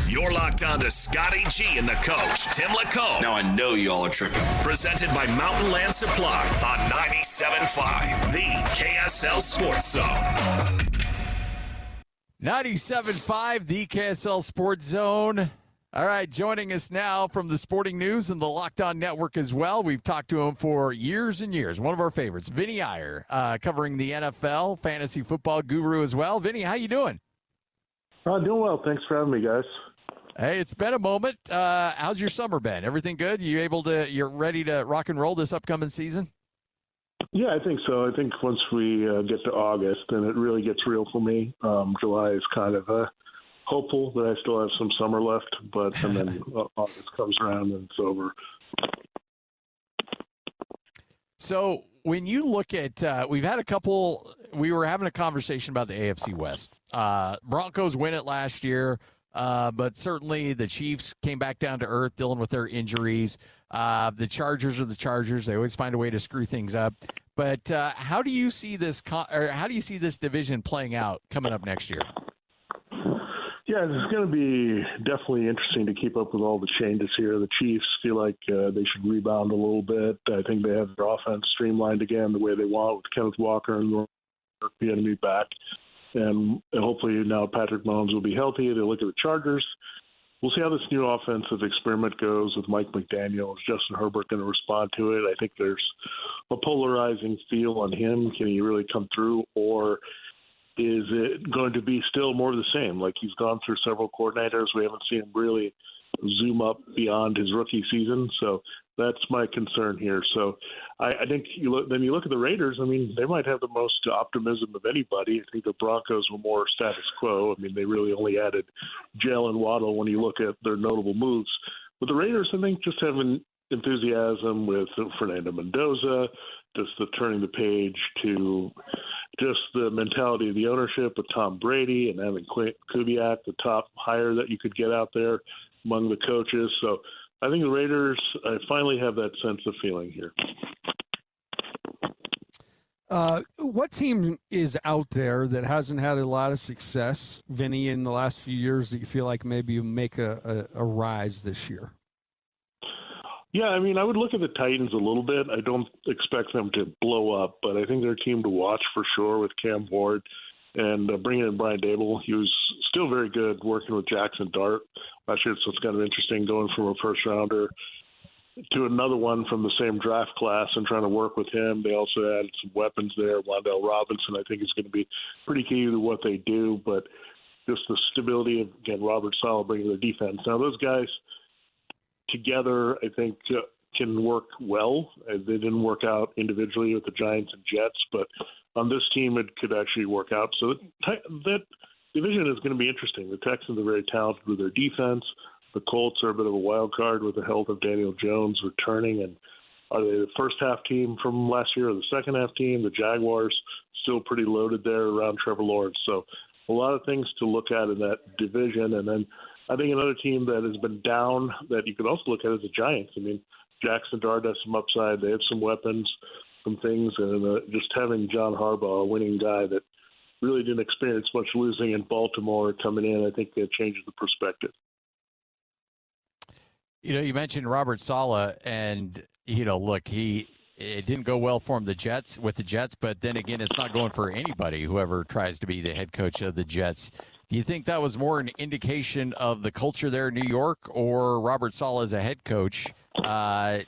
You're locked on to Scotty G and the coach, Tim LaComb. Now I know y'all are tripping. Presented by Mountain Land Supply on 97.5, the KSL Sports Zone. 97.5, the KSL Sports Zone. All right, joining us now from the Sporting News and the Locked On Network as well. We've talked to him for years and years. One of our favorites, Vinnie Iyer, covering the NFL, fantasy football guru as well. Vinnie, how you doing? Doing well. Thanks for having me, guys. Hey, it's been a moment. How's your summer been? Everything good? You're ready to rock and roll this upcoming season? Yeah, I think so. I think once we get to August, then it really gets real for me. July is kind of hopeful that I still have some summer left, and then August comes around and it's over. So when you look at, we were having a conversation about the AFC West. Broncos win it last year, but certainly the Chiefs came back down to earth dealing with their injuries. The Chargers are the Chargers. They always find a way to screw things up. But how do you see this division playing out coming up next year? Yeah, it's going to be definitely interesting to keep up with all the changes here. The Chiefs feel like they should rebound a little bit. I think they have their offense streamlined again the way they want with Kenneth Walker and the enemy back. And hopefully now Patrick Mahomes will be healthy. They look at the Chargers. We'll see how this new offensive experiment goes with Mike McDaniel. Is Justin Herbert going to respond to it? I think there's a polarizing feel on him. Can he really come through, or is it going to be still more of the same? Like, he's gone through several coordinators. We haven't seen him really zoom up beyond his rookie season. So that's my concern here. So I think you look at the Raiders. I mean, they might have the most optimism of anybody. I think the Broncos were more status quo. I mean, they really only added Jalen Waddle when you look at their notable moves. But the Raiders, I think, just have an enthusiasm with Fernando Mendoza, just the turning the page to just the mentality of the ownership with Tom Brady and having Kubiak, the top hire that you could get out there among the coaches. So I think the Raiders finally have that sense of feeling here. What team is out there that hasn't had a lot of success, Vinny, in the last few years that you feel like maybe you make a rise this year? Yeah, I mean, I would look at the Titans a little bit. I don't expect them to blow up, but I think they're a team to watch for sure with Cam Ward and bringing in Brian Dable. He was still very good working with Jackson Dart last year, so it's kind of interesting going from a first-rounder to another one from the same draft class and trying to work with him. They also added some weapons there. Wan'Dale Robinson, I think, is going to be pretty key to what they do, but just the stability of, again, Robert Saleh bringing their defense. Now, those guys together, I think, can work well. They didn't work out individually with the Giants and Jets, but on this team, it could actually work out. So that division is going to be interesting. The Texans are very talented with their defense. The Colts are a bit of a wild card with the health of Daniel Jones returning. And are they the first-half team from last year or the second-half team? The Jaguars still pretty loaded there around Trevor Lawrence. So a lot of things to look at in that division. And then I think another team that has been down that you could also look at is the Giants. I mean, Jackson Dart has some upside. They have some weapons, some things, and just having John Harbaugh, a winning guy that really didn't experience much losing in Baltimore coming in, I think it changes the perspective. You know, you mentioned Robert Saleh, and, look, it didn't go well for him with the Jets, but then again, it's not going for anybody, whoever tries to be the head coach of the Jets. Do you think that was more an indication of the culture there in New York, or Robert Saleh as a head coach? And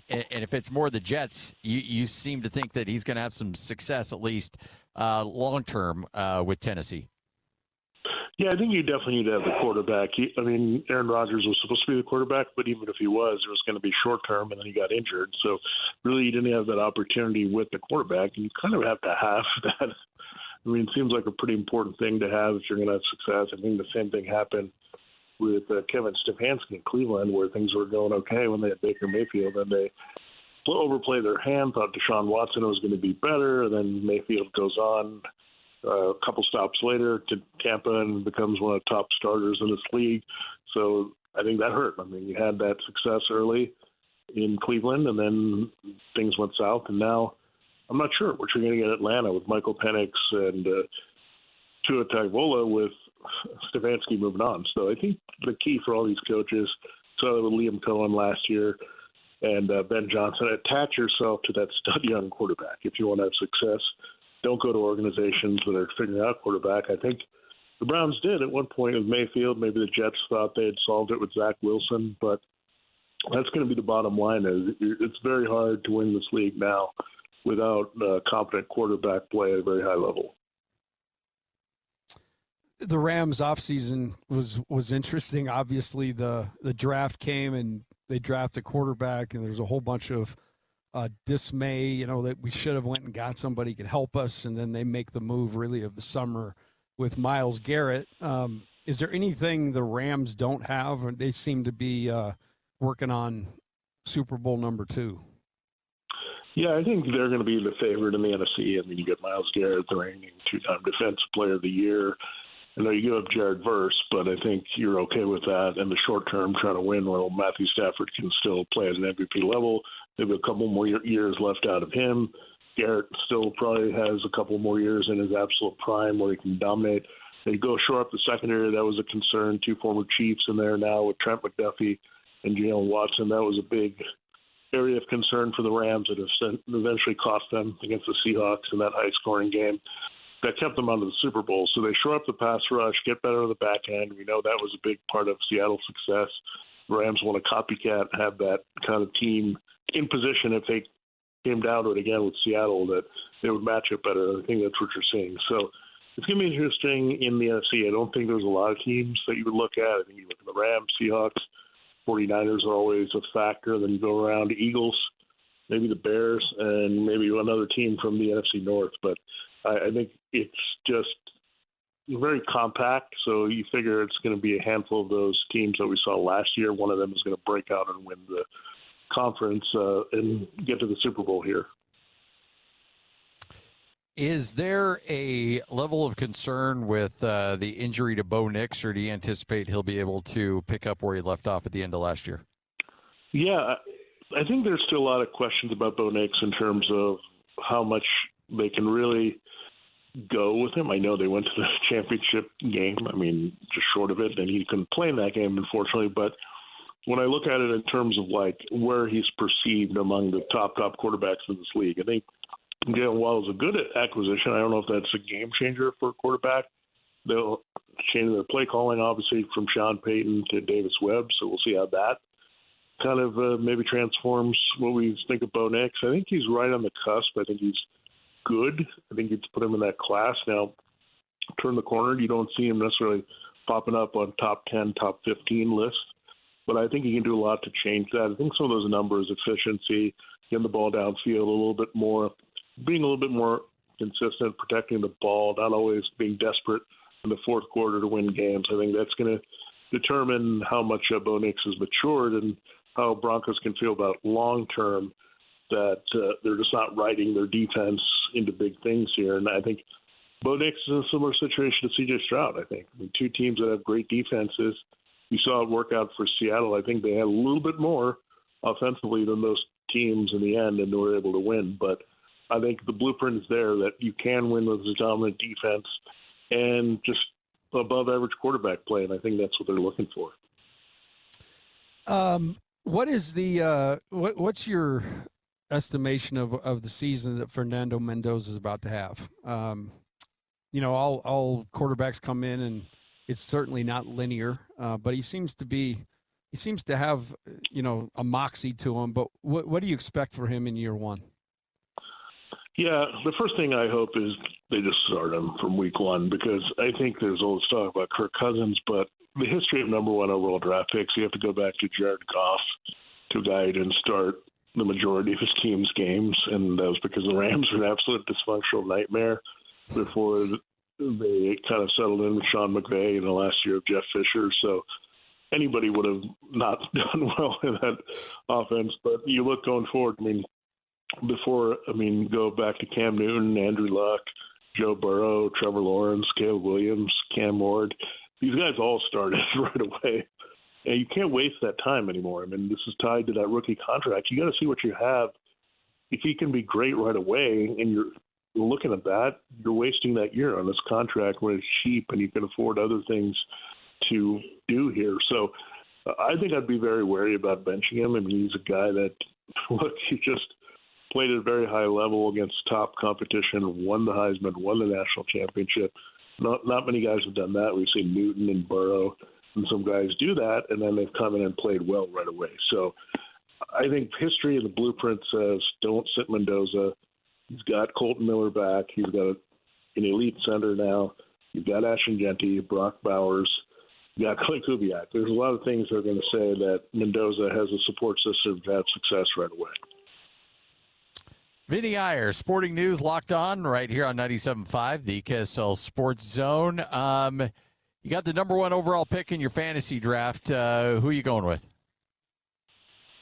if it's more the Jets, you seem to think that he's going to have some success, at least long term, with Tennessee. Yeah, I think you definitely need to have the quarterback. Aaron Rodgers was supposed to be the quarterback, but even if he was, it was going to be short term, and then he got injured. So really, you didn't have that opportunity with the quarterback, and you kind of have to have that. I mean, it seems like a pretty important thing to have if you're going to have success. I think the same thing happened with Kevin Stefanski in Cleveland, where things were going okay when they had Baker Mayfield, and they overplayed their hand, thought Deshaun Watson was going to be better, and then Mayfield goes on a couple stops later to Tampa and becomes one of the top starters in this league. So I think that hurt. I mean, you had that success early in Cleveland, and then things went south, and now I'm not sure what you're going to get in Atlanta with Michael Penix and Tua Tagovailoa with Stefanski moving on. So I think the key for all these coaches, so with Liam Cohen last year and Ben Johnson, attach yourself to that stud young quarterback. If you want to have success, don't go to organizations that are figuring out quarterback. I think the Browns did at one point with Mayfield. Maybe the Jets thought they had solved it with Zach Wilson, but that's going to be the bottom line. It's very hard to win this league now without competent quarterback play at a very high level. The Rams offseason was interesting. Obviously, the draft came and they drafted a quarterback, and there's a whole bunch of dismay, that we should have went and got somebody who could help us, and then they make the move really of the summer with Myles Garrett. Is there anything the Rams don't have? They seem to be working on Super Bowl number 2. Yeah, I think they're going to be the favorite in the NFC. I mean, you get Myles Garrett, the reigning 2-time Defensive Player of the Year. I know you give up Jared Verse, but I think you're okay with that in the short term, trying to win while Matthew Stafford can still play at an MVP level. Maybe a couple more years left out of him. Garrett still probably has a couple more years in his absolute prime where he can dominate. They go shore up the secondary. That was a concern. 2 former Chiefs in there now with Trent McDuffie and Jalen Watson. That was a big area of concern for the Rams that have eventually cost them against the Seahawks in that high-scoring game. That kept them out of the Super Bowl. So they shore up the pass rush, get better on the back end. We know that was a big part of Seattle's success. The Rams want to copycat, have that kind of team in position if they came down to it again with Seattle, that they would match it better. I think that's what you're seeing. So it's going to be interesting in the NFC. I don't think there's a lot of teams that you would look at. I think you look at the Rams, Seahawks, 49ers are always a factor. Then you go around to Eagles, maybe the Bears, and maybe another team from the NFC North. But I think it's just very compact, so you figure it's going to be a handful of those teams that we saw last year. One of them is going to break out and win the conference and get to the Super Bowl here. Is there a level of concern with the injury to Bo Nix, or do you anticipate he'll be able to pick up where he left off at the end of last year? Yeah, I think there's still a lot of questions about Bo Nix in terms of how much they can really go with him. I know they went to the championship game, just short of it, and he couldn't play in that game, unfortunately. But when I look at it in terms of like where he's perceived among the top quarterbacks in this league, I think Jalen Waddle is a good acquisition. I don't know if that's a game changer for a quarterback. They'll change their play calling, obviously, from Sean Payton to Davis Webb, so we'll see how that kind of maybe transforms what we think of Bo Nix. I think he's right on the cusp. I think he's good. I think you'd put him in that class. Now, turn the corner, you don't see him necessarily popping up on top 10, top 15 lists, but I think he can do a lot to change that. I think some of those numbers, efficiency, getting the ball downfield a little bit more, being a little bit more consistent, protecting the ball, not always being desperate in the fourth quarter to win games. I think that's going to determine how much Bo Nix has matured and how Broncos can feel about long-term that they're just not writing their defense into big things here. And I think Bo Nix is in a similar situation to C.J. Stroud, I think. Two teams that have great defenses. You saw it work out for Seattle. I think they had a little bit more offensively than those teams in the end, and they were able to win. But I think the blueprint is there that you can win with a dominant defense and just above-average quarterback play, and I think that's what they're looking for. What is the what's your estimation of the season that Fernando Mendoza is about to have? All quarterbacks come in, and it's certainly not linear, but he seems to have a moxie to him. But what do you expect for him in year one? Yeah, the first thing I hope is they just start him from week one, because I think there's all this talk about Kirk Cousins, but the history of number one overall draft picks, you have to go back to Jared Goff, to a guy who didn't start the majority of his team's games, and that was because the Rams were an absolute dysfunctional nightmare before they kind of settled in with Sean McVay in the last year of Jeff Fisher. So anybody would have not done well in that offense. But you look going forward, go back to Cam Newton, Andrew Luck, Joe Burrow, Trevor Lawrence, Caleb Williams, Cam Ward. These guys all started right away. And you can't waste that time anymore. This is tied to that rookie contract. You got to see what you have. If he can be great right away and you're looking at that, you're wasting that year on this contract when it's cheap and you can afford other things to do here. So I think I'd be very wary about benching him. I mean, he's a guy that, look, he just played at a very high level against top competition, won the Heisman, won the national championship. Not many guys have done that. We've seen Newton and Burrow and some guys do that, and then they've come in and played well right away. So I think history and the blueprint says don't sit Mendoza. He's got Colton Miller back. He's got an elite center now. You've got Ashton Genty, Brock Bowers. You've got Clay Kubiak. There's a lot of things that are going to say that Mendoza has a support system to have success right away. Vinnie Iyer, Sporting News Locked On, right here on 97.5, the KSL Sports Zone. You got the number one overall pick in your fantasy draft. Who are you going with?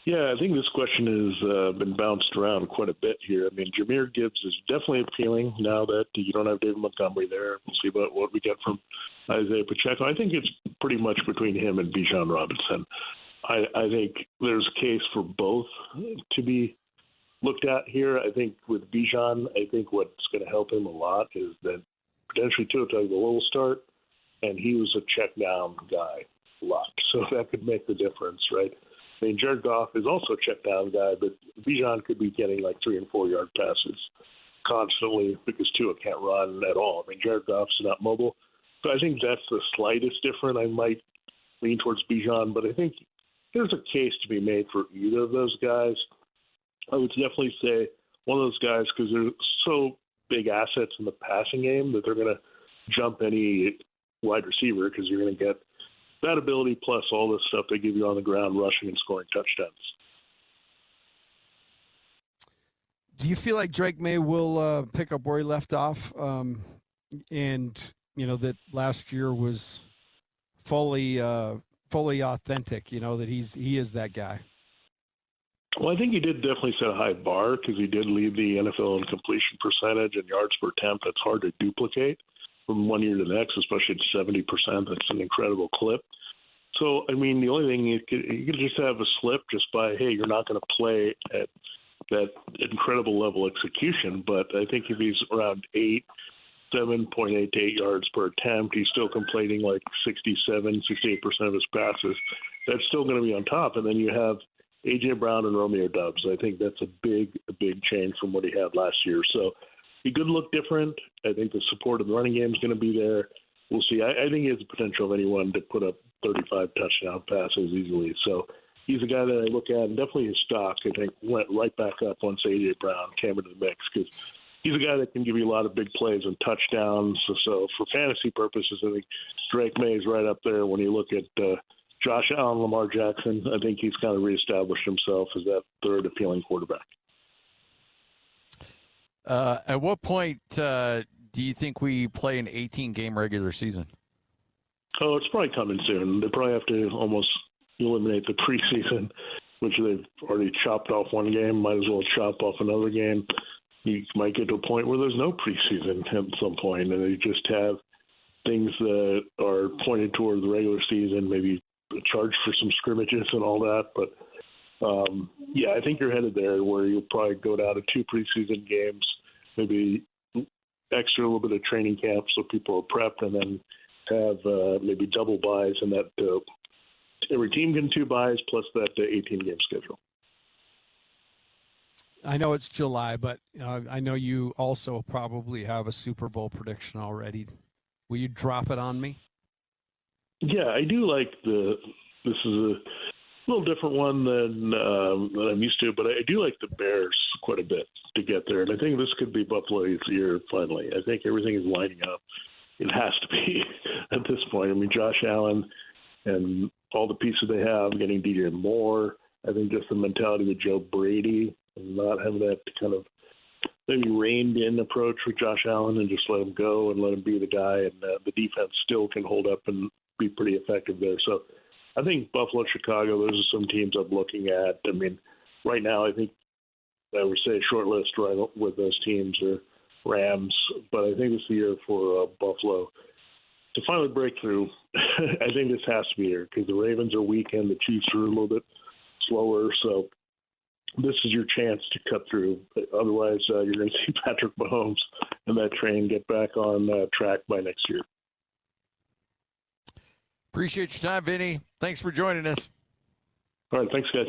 Yeah, I think this question has been bounced around quite a bit here. I mean, Jahmyr Gibbs is definitely appealing now that you don't have David Montgomery there. We'll see about what we get from Isaiah Pacheco. I think it's pretty much between him and Bijan Robinson. I think there's a case for both to be looked at here. I think with Bijan, I think what's going to help him a lot is that potentially Tua Tagovailoa will start, and he was a check down guy a lot. So that could make the difference, right? I mean, Jared Goff is also a check down guy, but Bijan could be getting like 3 and 4 yard passes constantly because Tua can't run at all. I mean, Jared Goff's not mobile. So I think that's the slightest difference. I might lean towards Bijan, but I think there's a case to be made for either of those guys. I would definitely say one of those guys, because they're so big assets in the passing game that they're going to jump any wide receiver because you're going to get that ability plus all the stuff they give you on the ground, rushing and scoring touchdowns. Do you feel like Drake May will pick up where he left off? And, you know, that last year was fully authentic, you know, that he is that guy. Well, I think he did definitely set a high bar because he did lead the NFL in completion percentage and yards per attempt. That's hard to duplicate from one year to the next, especially at 70%. That's an incredible clip. So, I mean, the only thing you could just have a slip just by, hey, you're not going to play at that incredible level execution. But I think if he's around 7.8 to 8 yards per attempt, he's still completing like 68% of his passes. That's still going to be on top. And then you have A.J. Brown and Romeo Doubs. I think that's a big change from what he had last year. So he could look different. I think the support of the running game is going to be there. We'll see. I think he has the potential of anyone to put up 35 touchdown passes easily. So he's a guy that I look at, and definitely his stock, I think, went right back up once A.J. Brown came into the mix because he's a guy that can give you a lot of big plays and touchdowns. So for fantasy purposes, I think Drake May is right up there. When you look at Josh Allen, Lamar Jackson, I think he's kind of reestablished himself as that third appealing quarterback. At what point do you think we play an 18-game regular season? Oh, it's probably coming soon. They probably have to almost eliminate the preseason, which they've already chopped off one game. Might as well chop off another game. You might get to a point where there's no preseason at some point, and they just have things that are pointed toward the regular season, maybe charge for some scrimmages and all that. But, yeah, I think you're headed there where you'll probably go down to 2 preseason games, maybe extra a little bit of training camp so people are prepped, and then have maybe double buys, and that every team can 2 buys plus that 18-game schedule. I know it's July, but I know you also probably have a Super Bowl prediction already. Will you drop it on me? Yeah, I do like this is a little different one than I'm used to, but I do like the Bears quite a bit to get there. And I think this could be Buffalo's year finally. I think everything is lining up. It has to be at this point. I mean, Josh Allen and all the pieces they have, getting DJ Moore. I think just the mentality with Joe Brady and not having that kind of maybe reined-in approach with Josh Allen and just let him go and let him be the guy, and the defense still can hold up and be pretty effective there. So I think Buffalo, Chicago, those are some teams I'm looking at. I mean, right now I think I would say a short list right with those teams are Rams, but I think it's the year for Buffalo to finally break through. I think this has to be here because the Ravens are weak and the Chiefs are a little bit slower. So this is your chance to cut through. Otherwise, you're going to see Patrick Mahomes and that train get back on track by next year. Appreciate your time, Vinny. Thanks for joining us. All right, thanks, guys.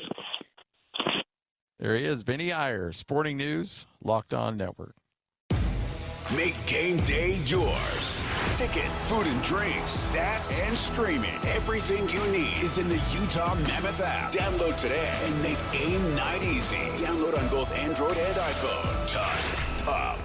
There he is, Vinnie Iyer, Sporting News, Locked On Network. Make game day yours. Tickets, food and drinks, stats, and streaming. Everything you need is in the Utah Mammoth app. Download today and make game night easy. Download on both Android and iPhone. Tusk Top.